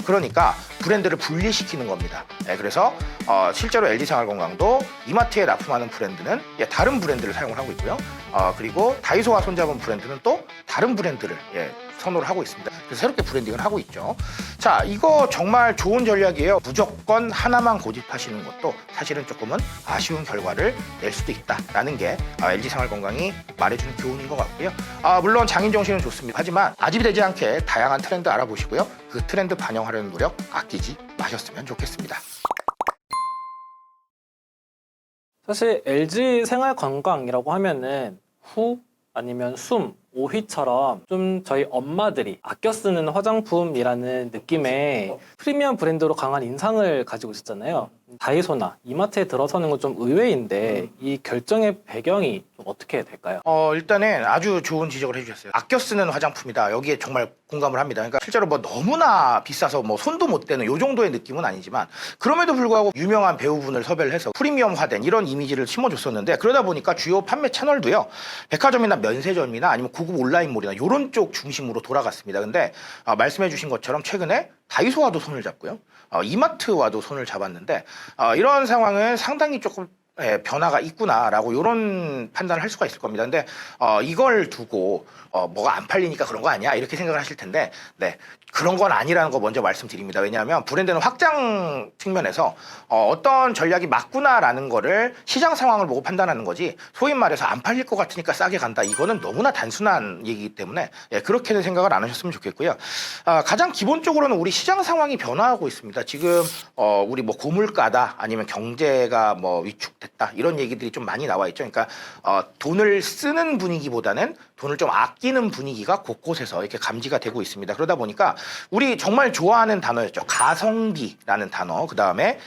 그러니까 브랜드를 분리시키는 겁니다. 그래서 실제로 LG생활건강도 이마트에 납품하는 브랜드는 다른 브랜드를 사용을 하고 있고요. 그리고 다이소와 손잡은 브랜드는 또 다른 브랜드를 선호를 하고 있습니다. 그래서 새롭게 브랜딩을 하고 있죠. 자, 이거 정말 좋은 전략이에요. 무조건 하나만 고집하시는 것도 사실은 조금은 아쉬운 결과를 낼 수도 있다라는 게 LG생활건강이 말해주는 교훈인 것 같고요. 물론 장인 정신은 좋습니다. 하지만 아집이 되지 않게 다양한 트렌드 알아보시고요. 그 트렌드 반영하려는 노력 아끼지 마셨으면 좋겠습니다. 사실 LG 생활건강이라고 하면은 후 아니면 숨, 오휘처럼 좀 저희 엄마들이 아껴 쓰는 화장품이라는 느낌의 프리미엄 브랜드로 강한 인상을 가지고 있었잖아요. 다이소나 이마트에 들어서는 건 좀 의외인데 이 결정의 배경이 좀 어떻게 될까요? 일단은 아주 좋은 지적을 해주셨어요. 아껴 쓰는 화장품이다. 여기에 정말 공감을 합니다. 그러니까 실제로 뭐 너무나 비싸서 뭐 손도 못 대는 요 정도의 느낌은 아니지만 그럼에도 불구하고 유명한 배우분을 섭외를 해서 프리미엄화된 이런 이미지를 심어줬었는데 그러다 보니까 주요 판매 채널도요. 백화점이나 면세점이나 아니면 고급 온라인몰이나 이런 쪽 중심으로 돌아갔습니다. 근데 말씀해주신 것처럼 최근에 다이소와도 손을 잡고요. 이마트와도 손을 잡았는데 이런 상황은 상당히 조금 변화가 있구나라고 이런 판단을 할 수가 있을 겁니다. 근데 이걸 두고 뭐가 안 팔리니까 그런 거 아니야? 이렇게 생각을 하실 텐데 네, 그런 건 아니라는 거 먼저 말씀드립니다. 왜냐하면 브랜드는 확장 측면에서 어떤 전략이 맞구나라는 거를 시장 상황을 보고 판단하는 거지 소위 말해서 안 팔릴 것 같으니까 싸게 간다. 이거는 너무나 단순한 얘기이기 때문에 그렇게는 생각을 안 하셨으면 좋겠고요. 가장 기본적으로는 우리 시장 상황이 변화하고 있습니다. 지금 우리 뭐 고물가다 아니면 경제가 뭐 위축됐다 이런 얘기들이 좀 많이 나와 있죠. 그러니까 돈을 쓰는 분위기보다는 돈을 좀 아끼는 분위기가 곳곳에서 이렇게 감지가 되고 있습니다. 그러다 보니까 우리 정말 좋아하는 단어였죠. 가성비라는 단어. 그 다음에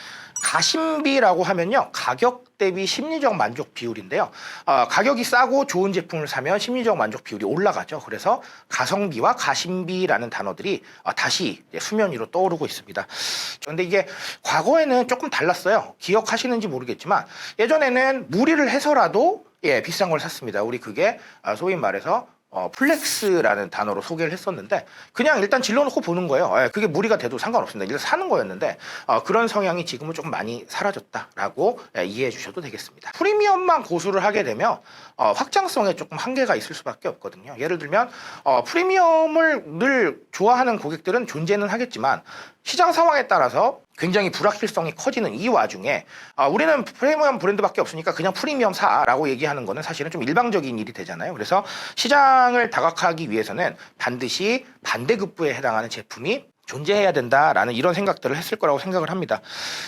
가심비라고 하면요. 가격 대비 심리적 만족 비율인데요. 가격이 싸고 좋은 제품을 사면 심리적 만족 비율이 올라가죠. 그래서 가성비와 가심비라는 단어들이 다시 수면 위로 떠오르고 있습니다. 그런데 이게 과거에는 조금 달랐어요. 기억하시는지 모르겠지만 예전에는 무리를 해서라도 비싼 걸 샀습니다. 우리 그게 소위 말해서 플렉스라는 단어로 소개를 했었는데 그냥 일단 질러놓고 보는 거예요. 그게 무리가 돼도 상관없습니다. 일단 사는 거였는데 그런 성향이 지금은 조금 많이 사라졌다라고 이해해 주셔도 되겠습니다. 프리미엄만 고수를 하게 되면 확장성에 조금 한계가 있을 수밖에 없거든요. 예를 들면 프리미엄을 늘 좋아하는 고객들은 존재는 하겠지만 시장 상황에 따라서 굉장히 불확실성이 커지는 이 와중에 우리는 프리미엄 브랜드밖에 없으니까 그냥 프리미엄 사라고 얘기하는 거는 사실은 좀 일방적인 일이 되잖아요. 그래서 시장을 다각화하기 위해서는 반드시 반대급부에 해당하는 제품이 존재해야 된다라는 이런 생각들을 했을 거라고 생각을 합니다.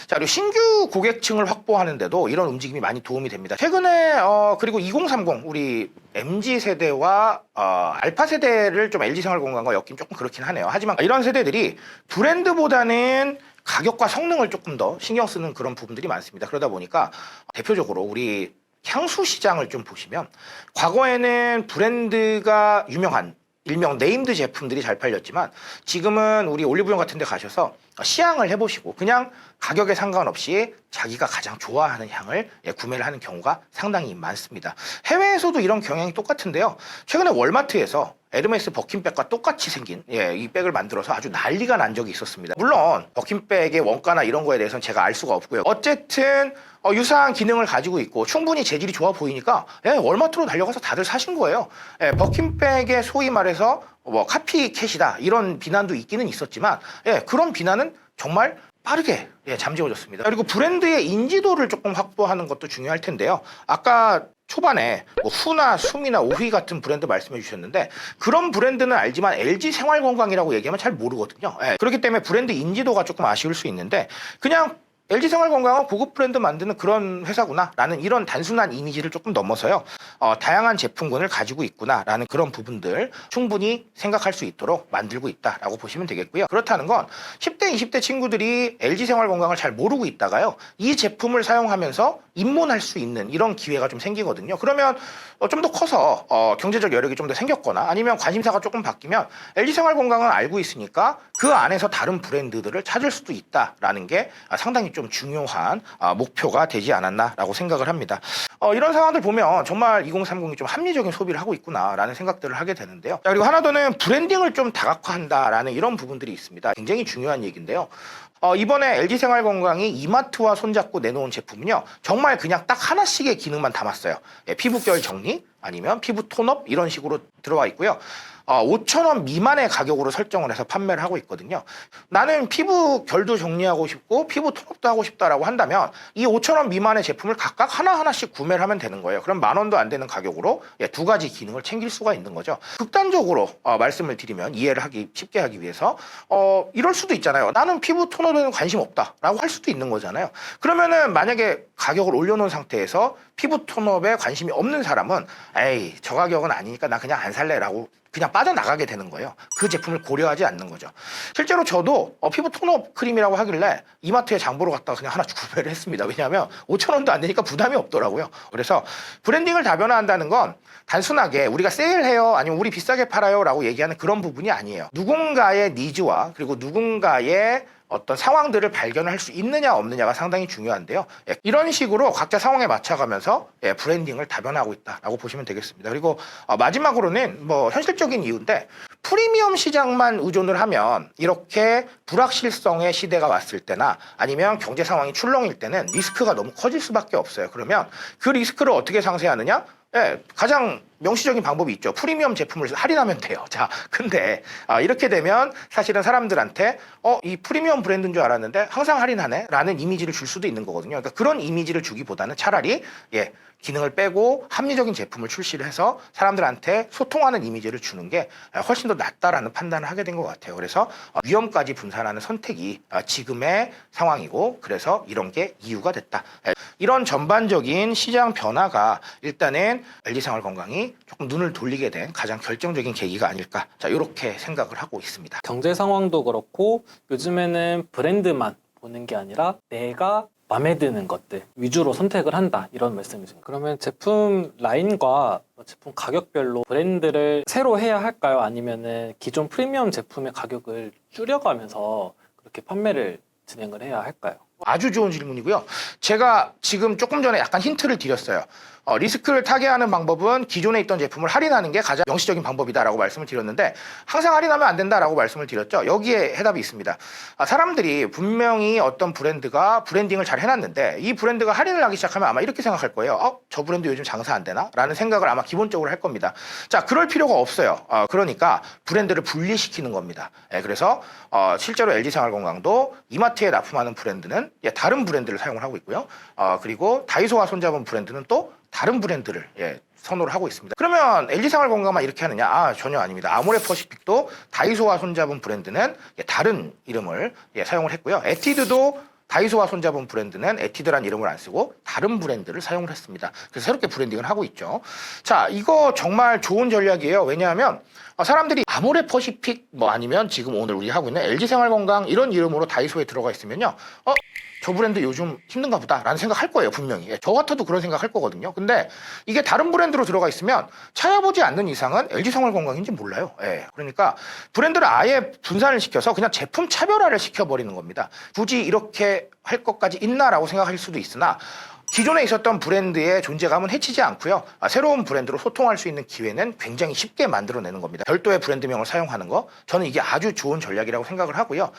자, 그리고 신규 고객층을 확보하는데도 이런 움직임이 많이 도움이 됩니다. 최근에 그리고 2030 우리 MZ 세대와 알파 세대를 좀 LG생활건강과 엮임 조금 그렇긴 하네요. 하지만 이런 세대들이 브랜드보다는 가격과 성능을 조금 더 신경 쓰는 그런 부분들이 많습니다. 그러다 보니까 대표적으로 우리 향수 시장을 좀 보시면 과거에는 브랜드가 유명한 일명 네임드 제품들이 잘 팔렸지만 지금은 우리 올리브영 같은 데 가셔서 시향을 해보시고 그냥 가격에 상관없이 자기가 가장 좋아하는 향을 구매를 하는 경우가 상당히 많습니다. 해외에서도 이런 경향이 똑같은데요. 최근에 월마트에서 에르메스 버킨백과 똑같이 생긴 이 백을 만들어서 아주 난리가 난 적이 있었습니다. 물론 버킨백의 원가나 이런 거에 대해서는 제가 알 수가 없고요. 어쨌든 유사한 기능을 가지고 있고 충분히 재질이 좋아 보이니까 월마트로 달려가서 다들 사신 거예요. 버킨백의 소위 말해서 뭐 카피캣이다 이런 비난도 있기는 있었지만 그런 비난은 정말 빠르게 잠재워졌습니다. 그리고 브랜드의 인지도를 조금 확보하는 것도 중요할 텐데요. 아까 초반에 뭐 후나 숨이나 오휘 같은 브랜드 말씀해 주셨는데 그런 브랜드는 알지만 LG 생활건강이라고 얘기하면 잘 모르거든요. 그렇기 때문에 브랜드 인지도가 조금 아쉬울 수 있는데 그냥 LG생활건강은 고급 브랜드 만드는 그런 회사구나 라는 이런 단순한 이미지를 조금 넘어서요. 다양한 제품군을 가지고 있구나 라는 그런 부분들 충분히 생각할 수 있도록 만들고 있다라고 보시면 되겠고요. 그렇다는 건 10대, 20대 친구들이 LG생활건강을 잘 모르고 있다가요. 이 제품을 사용하면서 입문할 수 있는 이런 기회가 좀 생기거든요. 그러면 좀 더 커서 경제적 여력이 좀 더 생겼거나 아니면 관심사가 조금 바뀌면 LG생활건강은 알고 있으니까 그 안에서 다른 브랜드들을 찾을 수도 있다라는 게 상당히 좀 좀 중요한 목표가 되지 않았나라고 생각을 합니다. 이런 상황들 보면 정말 2030이 좀 합리적인 소비를 하고 있구나라는 생각들을 하게 되는데요. 자, 그리고 하나 더는 브랜딩을 좀 다각화한다라는 이런 부분들이 있습니다. 굉장히 중요한 얘기인데요. 이번에 LG생활건강이 이마트와 손잡고 내놓은 제품은요, 정말 그냥 딱 하나씩의 기능만 담았어요. 피부결 정리, 아니면 피부 톤업 이런 식으로 들어와 있고요. 5,000원 미만의 가격으로 설정을 해서 판매를 하고 있거든요. 나는 피부 결도 정리하고 싶고 피부 톤업도 하고 싶다라고 한다면 이 5,000원 미만의 제품을 각각 하나하나씩 구매를 하면 되는 거예요. 그럼 10,000원도 안 되는 가격으로 두 가지 기능을 챙길 수가 있는 거죠. 극단적으로 말씀을 드리면 이해를 쉽게 하기 위해서 이럴 수도 있잖아요. 나는 피부 톤업에는 관심 없다라고 할 수도 있는 거잖아요. 그러면은 만약에 가격을 올려놓은 상태에서 피부 톤업에 관심이 없는 사람은 에이, 저 가격은 아니니까 나 그냥 안 살래라고 그냥 빠져나가게 되는 거예요. 그 제품을 고려하지 않는 거죠. 실제로 저도 피부 톤업 크림이라고 하길래 이마트에 장 보러 갔다가 그냥 하나 구매를 했습니다. 왜냐하면 5,000원도 안 되니까 부담이 없더라고요. 그래서 브랜딩을 다변화한다는 건 단순하게 우리가 세일해요, 아니면 우리 비싸게 팔아요 라고 얘기하는 그런 부분이 아니에요. 누군가의 니즈와 그리고 누군가의 어떤 상황들을 발견할 수 있느냐 없느냐가 상당히 중요한데요. 이런 식으로 각자 상황에 맞춰가면서 브랜딩을 다변화하고 있다라고 보시면 되겠습니다. 그리고 마지막으로는 뭐 현실적인 이유인데, 프리미엄 시장만 의존을 하면 이렇게 불확실성의 시대가 왔을 때나 아니면 경제 상황이 출렁일 때는 리스크가 너무 커질 수밖에 없어요. 그러면 그 리스크를 어떻게 상쇄하느냐? 가장 명시적인 방법이 있죠. 프리미엄 제품을 할인하면 돼요. 자, 근데 이렇게 되면 사실은 사람들한테 이 프리미엄 브랜드인 줄 알았는데 항상 할인하네 라는 이미지를 줄 수도 있는 거거든요. 그러니까 그런 이미지를 주기보다는 차라리 기능을 빼고 합리적인 제품을 출시를 해서 사람들한테 소통하는 이미지를 주는 게 훨씬 더 낫다라는 판단을 하게 된 것 같아요. 그래서 위험까지 분산하는 선택이 지금의 상황이고, 그래서 이런 게 이유가 됐다. 이런 전반적인 시장 변화가 일단은 LG생활건강이 조금 눈을 돌리게 된 가장 결정적인 계기가 아닐까, 자, 이렇게 생각을 하고 있습니다. 경제 상황도 그렇고 요즘에는 브랜드만 보는 게 아니라 내가 마음에 드는 것들 위주로 선택을 한다, 이런 말씀이죠. 그러면 제품 라인과 제품 가격별로 브랜드를 새로 해야 할까요? 아니면은 기존 프리미엄 제품의 가격을 줄여가면서 그렇게 판매를 진행을 해야 할까요? 아주 좋은 질문이고요. 제가 지금 조금 전에 약간 힌트를 드렸어요. 리스크를 타개하는 방법은 기존에 있던 제품을 할인하는 게 가장 명시적인 방법이다라고 말씀을 드렸는데, 항상 할인하면 안 된다라고 말씀을 드렸죠. 여기에 해답이 있습니다. 사람들이 분명히 어떤 브랜드가 브랜딩을 잘 해놨는데 이 브랜드가 할인을 하기 시작하면 아마 이렇게 생각할 거예요. 저 브랜드 요즘 장사 안 되나? 라는 생각을 아마 기본적으로 할 겁니다. 자, 그럴 필요가 없어요. 그러니까 브랜드를 분리시키는 겁니다. 그래서 실제로 LG생활건강도 이마트에 납품하는 브랜드는 다른 브랜드를 사용을 하고 있고요. 그리고 다이소와 손잡은 브랜드는 또 다른 브랜드를 선호를 하고 있습니다. 그러면 LG생활건강만 이렇게 하느냐? 전혀 아닙니다. 아모레퍼시픽도 다이소와 손잡은 브랜드는 다른 이름을 사용을 했고요. 에뛰드도 다이소와 손잡은 브랜드는 에뛰드란 이름을 안 쓰고 다른 브랜드를 사용을 했습니다. 그래서 새롭게 브랜딩을 하고 있죠. 자, 이거 정말 좋은 전략이에요. 왜냐하면 사람들이 아모레퍼시픽 아니면 지금 오늘 우리 하고 있는 LG생활건강 이런 이름으로 다이소에 들어가 있으면요, 저 브랜드 요즘 힘든가 보다 라는 생각할 거예요. 분명히. 저 같아도 그런 생각할 거거든요. 근데 이게 다른 브랜드로 들어가 있으면 찾아보지 않는 이상은 LG생활건강인지 몰라요. 그러니까 브랜드를 아예 분산을 시켜서 그냥 제품 차별화를 시켜버리는 겁니다. 굳이 이렇게 할 것까지 있나라고 생각할 수도 있으나, 기존에 있었던 브랜드의 존재감은 해치지 않고요. 새로운 브랜드로 소통할 수 있는 기회는 굉장히 쉽게 만들어내는 겁니다. 별도의 브랜드명을 사용하는 거, 저는 이게 아주 좋은 전략이라고 생각을 하고요.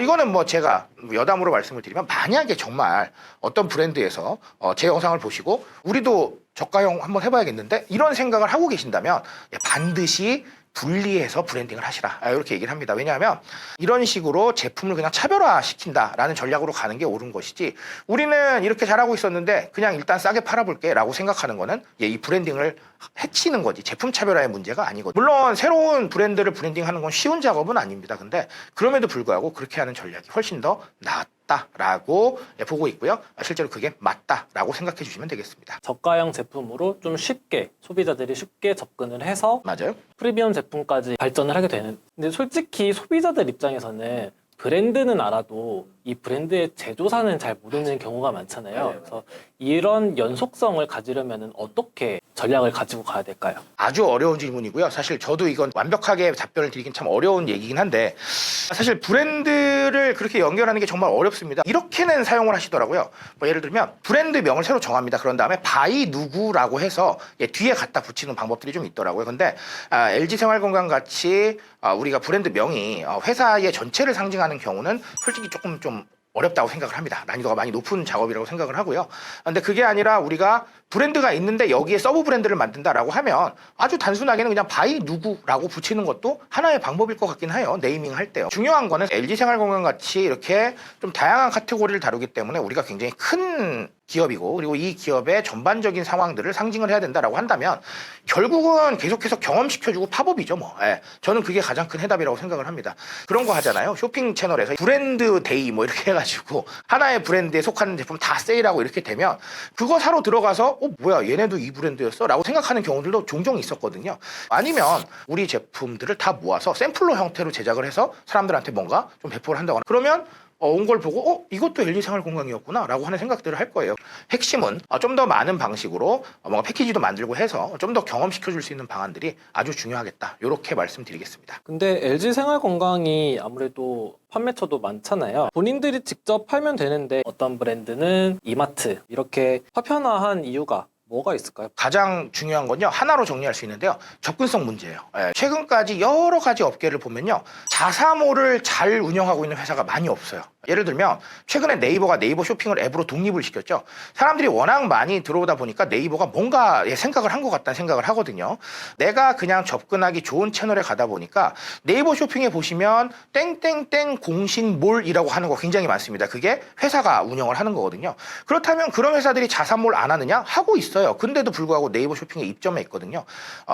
이거는 제가 여담으로 말씀을 드리면, 만약에 정말 어떤 브랜드에서 제 영상을 보시고 우리도 저가형 한번 해봐야겠는데 이런 생각을 하고 계신다면 반드시 분리해서 브랜딩을 하시라, 이렇게 얘기를 합니다. 왜냐하면 이런 식으로 제품을 그냥 차별화시킨다라는 전략으로 가는 게 옳은 것이지, 우리는 이렇게 잘하고 있었는데 그냥 일단 싸게 팔아볼게 라고 생각하는 거는 이 브랜딩을 해치는 거지, 제품 차별화의 문제가 아니거든요. 물론 새로운 브랜드를 브랜딩하는 건 쉬운 작업은 아닙니다. 근데 그럼에도 불구하고 그렇게 하는 전략이 훨씬 더 낫다라고 보고 있고요. 실제로 그게 맞다라고 생각해 주시면 되겠습니다. 저가형 제품으로 좀 쉽게, 소비자들이 쉽게 접근을 해서 맞아요. 프리미엄 제품까지 발전을 하게 되는. 근데 솔직히 소비자들 입장에서는 브랜드는 알아도 이 브랜드의 제조사는 잘 모르는 경우가 많잖아요. 그래서 이런 연속성을 가지려면 어떻게 전략을 가지고 가야 될까요? 아주 어려운 질문이고요. 사실 저도 이건 완벽하게 답변을 드리긴 참 어려운 얘기긴 한데 사실 브랜드를 그렇게 연결하는 게 정말 어렵습니다. 이렇게는 사용을 하시더라고요. 뭐 예를 들면 브랜드명을 새로 정합니다. 그런 다음에 바이 누구라고 해서 뒤에 갖다 붙이는 방법들이 좀 있더라고요. 근데 LG생활건강 같이 우리가 브랜드명이 회사의 전체를 상징하는 경우는 솔직히 조금 좀 어렵다고 생각을 합니다. 난이도가 많이 높은 작업이라고 생각을 하고요. 근데 그게 아니라 우리가 브랜드가 있는데 여기에 서브 브랜드를 만든다라고 하면 아주 단순하게는 그냥 바이 누구라고 붙이는 것도 하나의 방법일 것 같긴 해요. 네이밍 할 때요. 중요한 거는 LG생활건강 같이 이렇게 좀 다양한 카테고리를 다루기 때문에 우리가 굉장히 큰 기업이고 그리고 이 기업의 전반적인 상황들을 상징을 해야 된다라고 한다면 결국은 계속해서 경험시켜주고 팝업이죠 뭐. 저는 그게 가장 큰 해답이라고 생각을 합니다. 그런 거 하잖아요. 쇼핑 채널에서 브랜드 데이 뭐 이렇게 해가지고 하나의 브랜드에 속하는 제품 다 세일하고 이렇게 되면 그거 사러 들어가서 뭐야 얘네도 이 브랜드였어? 라고 생각하는 경우들도 종종 있었거든요. 아니면 우리 제품들을 다 모아서 샘플러 형태로 제작을 해서 사람들한테 뭔가 좀 배포를 한다거나 그러면 온 걸 보고 이것도 LG생활건강이었구나 라고 하는 생각들을 할 거예요. 핵심은 좀 더 많은 방식으로 뭔가 패키지도 만들고 해서 좀 더 경험시켜줄 수 있는 방안들이 아주 중요하겠다 이렇게 말씀드리겠습니다. 근데 LG생활건강이 아무래도 판매처도 많잖아요. 본인들이 직접 팔면 되는데 어떤 브랜드는 이마트 이렇게 파편화한 이유가 뭐가 있을까요? 가장 중요한 건요 하나로 정리할 수 있는데요 접근성 문제예요. 최근까지 여러 가지 업계를 보면요 자사몰을 잘 운영하고 있는 회사가 많이 없어요. 예를 들면 최근에 네이버가 네이버 쇼핑을 앱으로 독립을 시켰죠. 사람들이 워낙 많이 들어오다 보니까 네이버가 뭔가 생각을 한 것 같다는 생각을 하거든요. 내가 그냥 접근하기 좋은 채널에 가다 보니까 네이버 쇼핑에 보시면 땡땡땡 공식몰이라고 하는 거 굉장히 많습니다. 그게 회사가 운영을 하는 거거든요. 그렇다면 그런 회사들이 자사몰 안 하느냐? 하고 있어요. 근데도 불구하고 네이버 쇼핑에 입점해 있거든요.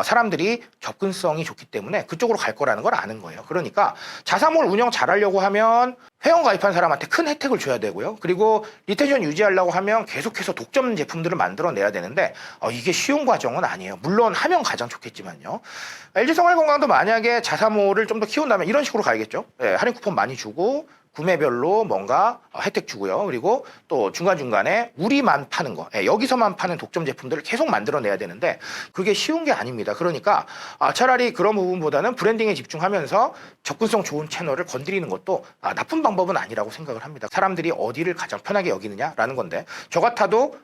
사람들이 접근성이 좋기 때문에 그쪽으로 갈 거라는 걸 아는 거예요. 그러니까 자사몰 운영 잘하려고 하면 회원 가입한 사람한테 큰 혜택을 줘야 되고요. 그리고 리텐션 유지하려고 하면 계속해서 독점 제품들을 만들어내야 되는데 이게 쉬운 과정은 아니에요. 물론 하면 가장 좋겠지만요. LG생활건강도 만약에 자사몰을 좀 더 키운다면 이런 식으로 가야겠죠. 할인 쿠폰 많이 주고 구매별로 뭔가 혜택 주고요. 그리고 또 중간중간에 우리만 파는 거, 여기서만 파는 독점 제품들을 계속 만들어내야 되는데 그게 쉬운 게 아닙니다. 그러니까 차라리 그런 부분보다는 브랜딩에 집중하면서 접근성 좋은 채널을 건드리는 것도 나쁜 방법은 아니라고 생각을 합니다. 사람들이 어디를 가장 편하게 여기느냐라는 건데 저 같아도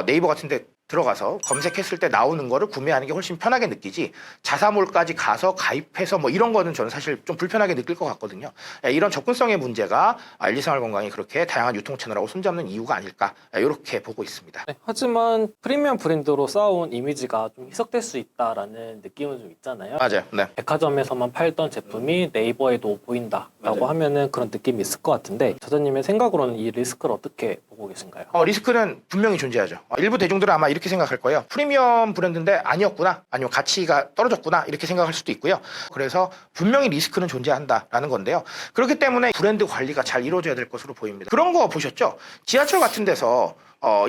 네이버 같은 데 들어가서 검색했을 때 나오는 거를 구매하는 게 훨씬 편하게 느끼지 자사몰까지 가서 가입해서 뭐 이런 거는 저는 사실 좀 불편하게 느낄 것 같거든요. 이런 접근성의 문제가 LG생활건강이 그렇게 다양한 유통 채널하고 손잡는 이유가 아닐까 이렇게 보고 있습니다. 네, 하지만 프리미엄 브랜드로 쌓아온 이미지가 좀 희석될 수 있다라는 느낌은 좀 있잖아요. 맞아요. 네. 백화점에서만 팔던 제품이 네이버에도 보인다라고 맞아요. 하면은 그런 느낌이 있을 것 같은데 저자님의 생각으로는 이 리스크를 어떻게 보고 계신가요? 리스크는 분명히 존재하죠. 일부 대중들은 아마 이렇게 생각할 거예요. 프리미엄 브랜드인데 아니었구나, 아니면 가치가 떨어졌구나 이렇게 생각할 수도 있고요. 그래서 분명히 리스크는 존재한다라는 건데요. 그렇기 때문에 브랜드 관리가 잘 이루어져야 될 것으로 보입니다. 그런 거 보셨죠? 지하철 같은 데서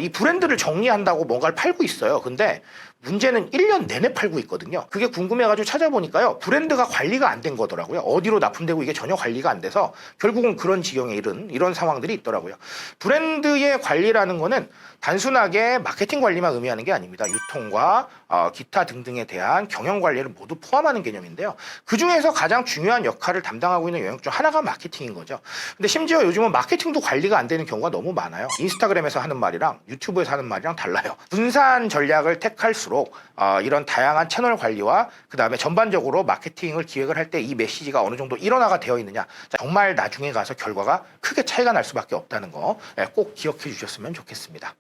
이 브랜드를 정리한다고 뭔가를 팔고 있어요. 근데 문제는 1년 내내 팔고 있거든요. 그게 궁금해가지고 찾아보니까요. 브랜드가 관리가 안 된 거더라고요. 어디로 납품되고 이게 전혀 관리가 안 돼서 결국은 그런 지경에 이른 이런 상황들이 있더라고요. 브랜드의 관리라는 거는 단순하게 마케팅 관리만 의미하는 게 아닙니다. 유통과 기타 등등에 대한 경영 관리를 모두 포함하는 개념인데요. 그중에서 가장 중요한 역할을 담당하고 있는 영역 중 하나가 마케팅인 거죠. 근데 심지어 요즘은 마케팅도 관리가 안 되는 경우가 너무 많아요. 인스타그램에서 하는 말이랑 유튜브에서 하는 말이랑 달라요. 분산 전략을 택할수록 이런 다양한 채널 관리와 그 다음에 전반적으로 마케팅을 기획을 할 때 이 메시지가 어느 정도 일원화가 되어 있느냐, 정말 나중에 가서 결과가 크게 차이가 날 수밖에 없다는 거 꼭 기억해 주셨으면 좋겠습니다.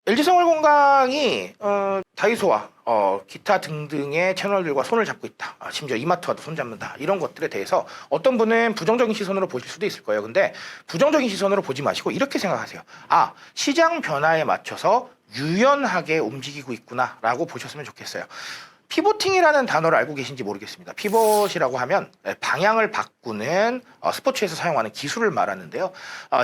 LG생활건강이 다이소와 기타 등등의 채널들과 손을 잡고 있다. 심지어 이마트와도 손잡는다. 이런 것들에 대해서 어떤 분은 부정적인 시선으로 보실 수도 있을 거예요. 근데 부정적인 시선으로 보지 마시고 이렇게 생각하세요. 시장 변화에 맞춰서 유연하게 움직이고 있구나 라고 보셨으면 좋겠어요. 피보팅이라는 단어를 알고 계신지 모르겠습니다. 피벗이라고 하면 방향을 바꾸는 스포츠에서 사용하는 기술을 말하는데요.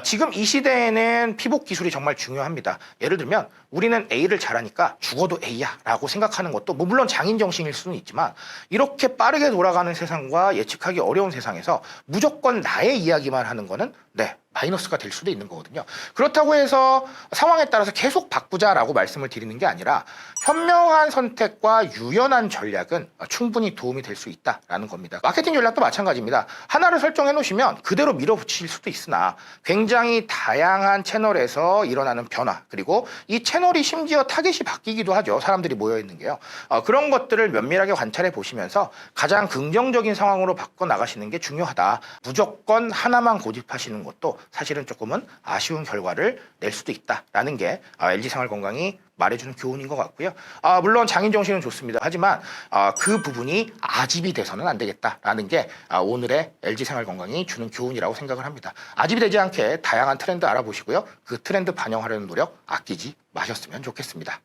지금 이 시대에는 피봇 기술이 정말 중요합니다. 예를 들면 우리는 A를 잘하니까 죽어도 A야 라고 생각하는 것도 뭐 물론 장인 정신일 수는 있지만 이렇게 빠르게 돌아가는 세상과 예측하기 어려운 세상에서 무조건 나의 이야기만 하는 거는 마이너스가 될 수도 있는 거거든요. 그렇다고 해서 상황에 따라서 계속 바꾸자라고 말씀을 드리는 게 아니라 현명한 선택과 유연한 전략은 충분히 도움이 될 수 있다라는 겁니다. 마케팅 전략도 마찬가지입니다. 하나를 설정해 놓으시면 그대로 밀어붙일 수도 있으나 굉장히 다양한 채널에서 일어나는 변화, 그리고 이 채널이 심지어 타겟이 바뀌기도 하죠. 사람들이 모여 있는 게요. 그런 것들을 면밀하게 관찰해 보시면서 가장 긍정적인 상황으로 바꿔 나가시는 게 중요하다. 무조건 하나만 고집하시는 것도 사실은 조금은 아쉬운 결과를 낼 수도 있다라는 게 LG생활건강이 말해주는 교훈인 것 같고요. 물론 장인정신은 좋습니다. 하지만 그 부분이 아집이 돼서는 안 되겠다라는 게 오늘의 LG생활건강이 주는 교훈이라고 생각을 합니다. 아집이 되지 않게 다양한 트렌드 알아보시고요. 그 트렌드 반영하려는 노력 아끼지 마셨으면 좋겠습니다.